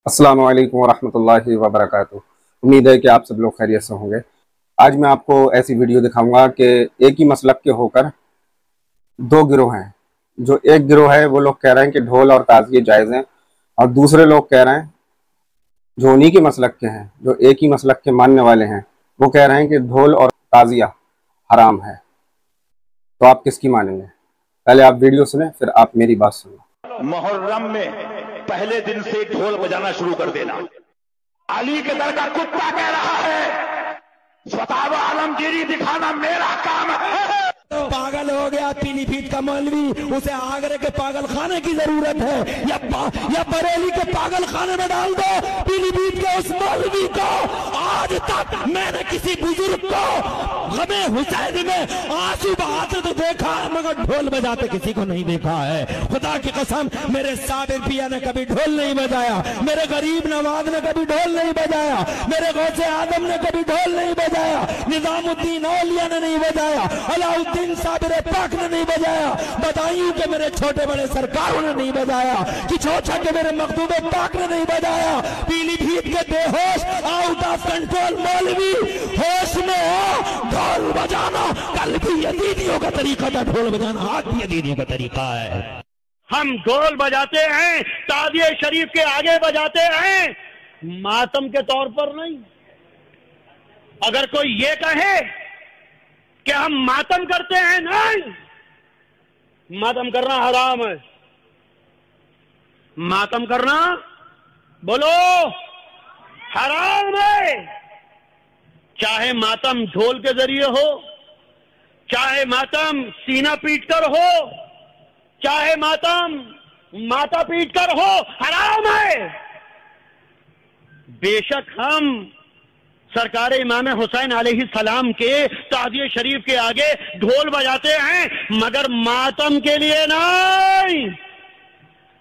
अस्सलाम वालेकुम वरहमतुल्लाहि वबरकातुहू। उम्मीद है कि आप सब लोग खैरियत से होंगे। आज मैं आपको ऐसी वीडियो दिखाऊंगा कि एक ही मसलक के होकर दो गिरोह हैं। जो एक गिरोह है वो लोग कह रहे हैं कि ढोल और ताज़िये जायज़ हैं, और दूसरे लोग कह रहे हैं जो उन्हीं के मसलक के हैं, जो एक ही मसलक के मानने वाले हैं, वो कह रहे हैं कि ढोल और ताज़िया हराम है। तो आप किसकी मानेंगे? पहले आप वीडियो सुने, फिर आप मेरी बात सुनो। मुहर्रम में पहले दिन से ढोल बजाना शुरू कर देना। अली के दर का कुत्ता कह रहा है स्वताब आलमगीरी दिखाना मेरा काम है। पागल हो गया पीलीभीत का मौलवी, उसे आगरे के पागल खाने की जरूरत है या बरेली के पागल खाने में डाल दो पीलीभीत के उस मौलवी को। आज तक मैंने किसी बुजुर्ग को गमे हुसैन में आंसू बहाते तो देखा है, मगर ढोल बजाते किसी को नहीं देखा है। खुदा की कसम, मेरे साबिर पिया ने कभी ढोल नहीं बजाया, मेरे गरीब नवाज ने कभी ढोल नहीं बजाया, मेरे गौसे आदम ने कभी ढोल नहीं बजाया, निजामुद्दीन औलिया ने नहीं बजाया, अलाउद्दीन साबिर पाक ने नहीं बजाया, बदायूं के मेरे छोटे बड़े सरकारों ने नहीं बजाया, कि छोटा के मेरे मखदूम पाक ने नहीं बजाया। पीलीभीत के बेहोश आउट ऑफ कंट्रोल मौलवी होश में हो, ढोल बजाना कल भी यजीदियों का तरीका था, ढोल बजाना आज भी यजीदियों का तरीका है। हम ढोल बजाते हैं, ताज़िये शरीफ के आगे बजाते हैं, मातम के तौर पर नहीं। अगर कोई ये कहे कि हम मातम करते हैं, नहीं, मातम करना हराम है। मातम करना बोलो हराम है। चाहे मातम ढोल के जरिए हो, चाहे मातम सीना पीटकर हो, चाहे मातम माथा पीटकर हो, हराम है। बेशक हम सरकार इमाम हुसैन अलैहि सलाम के ताज़िये शरीफ के आगे ढोल बजाते हैं, मगर मातम के लिए नहीं,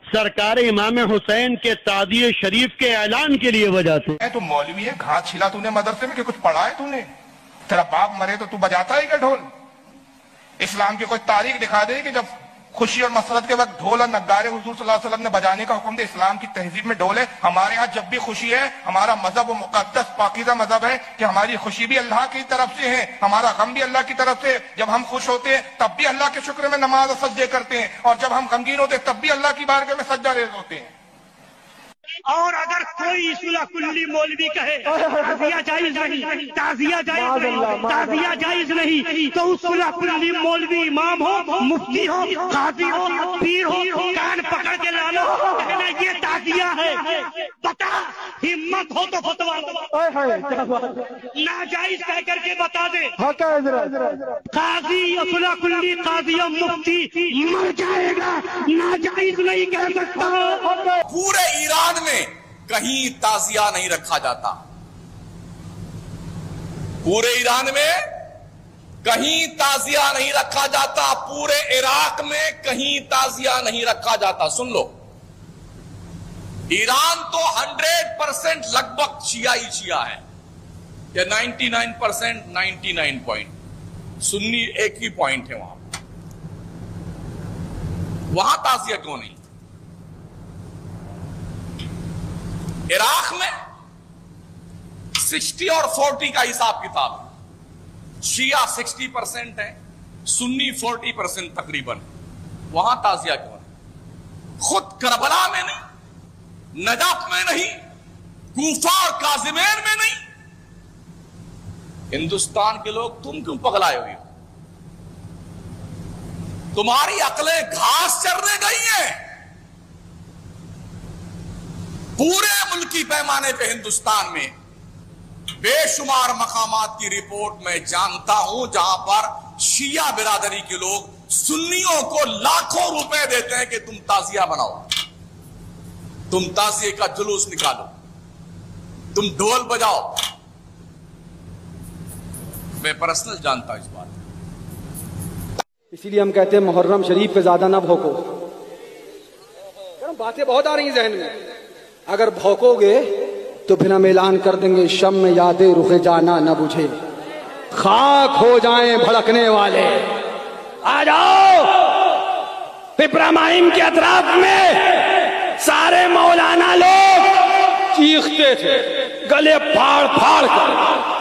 सरकार इमाम हुसैन के ताज़िये शरीफ के ऐलान के लिए बजाते हैं। तो मौलवी है, घास छिला तूने मदरसे में कि कुछ पढ़ा है तूने? तेरा बाप मरे तो तू बजाता है क्या ढोल? इस्लाम की कोई तारीख दिखा दे कि जब खुशी और मसरत के वक्त ढोल और नगारे हुजूर सल्लल्लाहु अलैहि वसल्लम ने बजाने का हुक्म दिया। इस्लाम की तहजीब में ढोल है। हमारे यहाँ जब भी खुशी है, हमारा मजहब वो मुकद्दस पाकीज़ा मजहब है कि हमारी खुशी भी अल्लाह की तरफ से है, हमारा गम भी अल्लाह की तरफ से। जब हम खुश होते हैं तब भी अल्लाह के शुक्र में नमाज और सजदे करते हैं, और जब हम गमगीन होते हैं तब भी अल्लाह की बारगाह में सजदा रेज़ होते हैं। और अगर कोई इस्लाह कुल्ली मौलवी कहे ताज़िया जायज नहीं, ताज़िया जायज नहीं, ताज़िया जायज नहीं, तो उस इस्लाह कुल्ली मौलवी इमाम हो, मुफ्ती हो, काजी हो, पीर हो, कान पकड़ के ला लो, कहना ये ताज़िया है। बता, हिम्मत हो तो फतवा नाजायज कह करके बता दे। काजी इस्लाह कुल्ली काजी और मुफ्ती मर जाएगा, नाजायज नहीं कह सकता। पूरे ईरान में कहीं ताजिया नहीं रखा जाता, पूरे ईरान में कहीं ताजिया नहीं रखा जाता, पूरे इराक में कहीं ताजिया नहीं रखा जाता। सुन लो, ईरान तो 100% लगभग शिया ही शिया है, या 99%, 99 पॉइंट सुन्नी एक ही पॉइंट है। वहां ताजिया क्यों नहीं? इराक में 60 और 40 का हिसाब किताब है, शिया 60% है, सुन्नी 40% तकरीबन। वहां ताजिया क्यों नहीं? खुद करबला में नहीं, नजफ में नहीं, कूफा और काजिमेर में नहीं। हिंदुस्तान के लोग तुम क्यों पगलाए हुए हो? तुम्हारी अकलें घास चरने गई हैं। पूरे मुल्की पैमाने पे हिंदुस्तान में बेशुमार मकामात की रिपोर्ट मैं जानता हूं जहां पर शिया बिरादरी के लोग सुन्नियों को लाखों रुपए देते हैं कि तुम ताजिया बनाओ, तुम ताजिए का जुलूस निकालो, तुम ढोल बजाओ। मैं पर्सनल जानता हूं इस बात। इसीलिए हम कहते हैं मुहर्रम शरीफ पे ज्यादा ना भौंको। बातें बहुत आ रही हैं जहन में, अगर भौंकोगे तो फिर हम ऐलान कर देंगे शम में यादें रुखे जाना न बुझे, खाक हो जाएं भड़कने वाले। आ जाओ पिपरा माहिम के अतराफ में सारे मौलाना लोग پیٹتے تھے گلے پھاڑ پھاڑ کر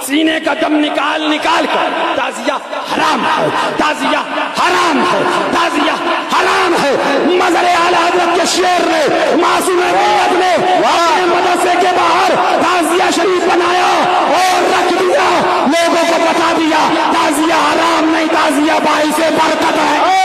سینے کا دم نکال نکال کر تعزیہ حرام ہے تعزیہ حرام ہے تعزیہ حرام ہے مظہر اعلی حضرت کے شعر نے معصوم نیت نے اپنے مدرسے کے باہر تعزیہ شریف بنایا اور رکھ دیا لوگوں کو بتا دیا تعزیہ حرام نہیں تعزیہ باعث برکت ہے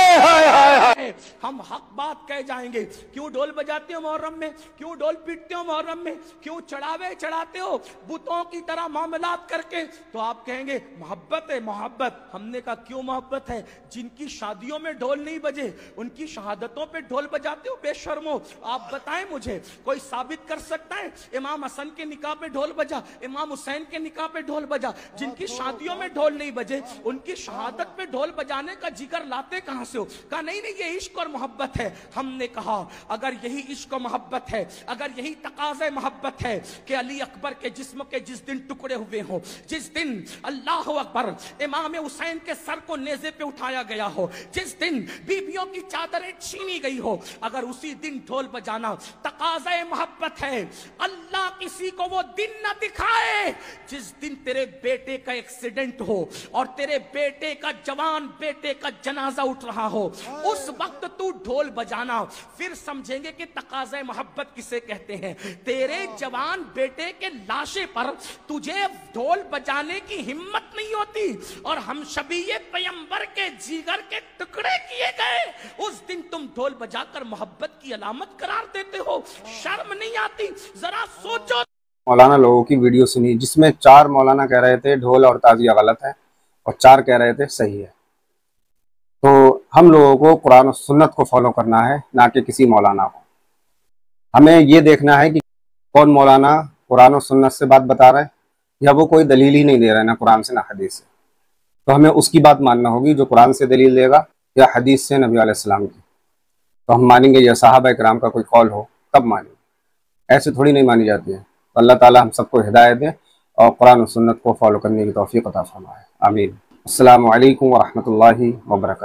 ہم حق بات کہہ جائیں گے کیوں ڈھول بجاتے ہو محرم میں کیوں ڈھول پیٹتے ہو محرم میں کیوں چڑھاوے چڑھاتے ہو بتوں کی طرح معاملات کر کے تو آپ کہیں گے محبت ہے محبت ہم نے کہا کیوں محبت ہے جن کی شادیوں میں ڈھول نہیں بجے ان کی شہادتوں پہ ڈھول بجاتے ہو بے شرمو آپ بتائیں مجھے کوئی ثابت کر سکتا ہے امام حسن کے نکاح پہ ڈھول بجا امام حسین کے نکاح پہ ڈھول بجا جن کی شادیوں میں ڈھول نہیں بجے ان کی شہادت پہ ڈھول بجانے کا جگر لاتے کہاں سے ہو کہا نہیں یہ عشق اور محبت ہے ہم نے کہا اگر یہی عشق و محبت ہے اگر یہی تقاضے محبت ہے کہ علی اکبر کے جسم کے جس دن ٹکڑے ہوئے ہوں جس دن اللہ اکبر امام حسین کے سر کو نیزے پہ اٹھایا گیا ہو جس دن بیویوں کی چادریں چھینی گئی ہو اگر اسی دن ڈھول بجانا تقاضے محبت ہے اللہ کسی کو وہ دن نہ دکھائے جس دن تیرے بیٹے کا ایکسیڈنٹ ہو اور تیرے بیٹے کا جوان بیٹے کا جنازہ اٹھ رہا ہو اس وقت تو ڈھول بجانا پھر سمجھیں گے کہ تقاضۂ محبت کسے کہتے ہیں تیرے جوان بیٹے کے لاشے پر تجھے ڈھول بجانے کی ہمت نہیں ہوتی اور ہم شبیہ پیغمبر کے جگر کے ٹکڑے کیے گئے اس دن تم ڈھول بجا کر محبت کی علامت قرار دیتے ہو شرم نہیں آتی ذرا سوچو مولانا لوگوں کی ویڈیو سنی جس میں 4 مولانا کہہ رہے تھے ڈھول اور تعزیہ غلط ہے اور 4 کہہ رہے تھے صحیح ہے تو ہم لوگوں کو قرآن و سنت کو فالو کرنا ہے نہ کہ کسی مولانا کو ہمیں یہ دیکھنا ہے کہ کون مولانا قرآن و سنت سے بات بتا رہا ہے یا وہ کوئی دلیل ہی نہیں دے رہا ہے نہ قرآن سے نہ حدیث سے تو ہمیں اس کی بات ماننا ہوگی جو قرآن سے دلیل دے گا یا حدیث سے نبی علیہ السلام کی تو ہم مانیں گے یا صحابہ کرام کا کوئی قول ہو تب مانیں گے ایسے تھوڑی نہیں مانی جاتی ہے تو اللہ تعالی ہم سب کو ہدایت دے اور قرآن و سنت کو فالو کرنے کی توفیق عطا فرمائے آمین السلام علیکم ورحمۃ اللہ وبرکاتہ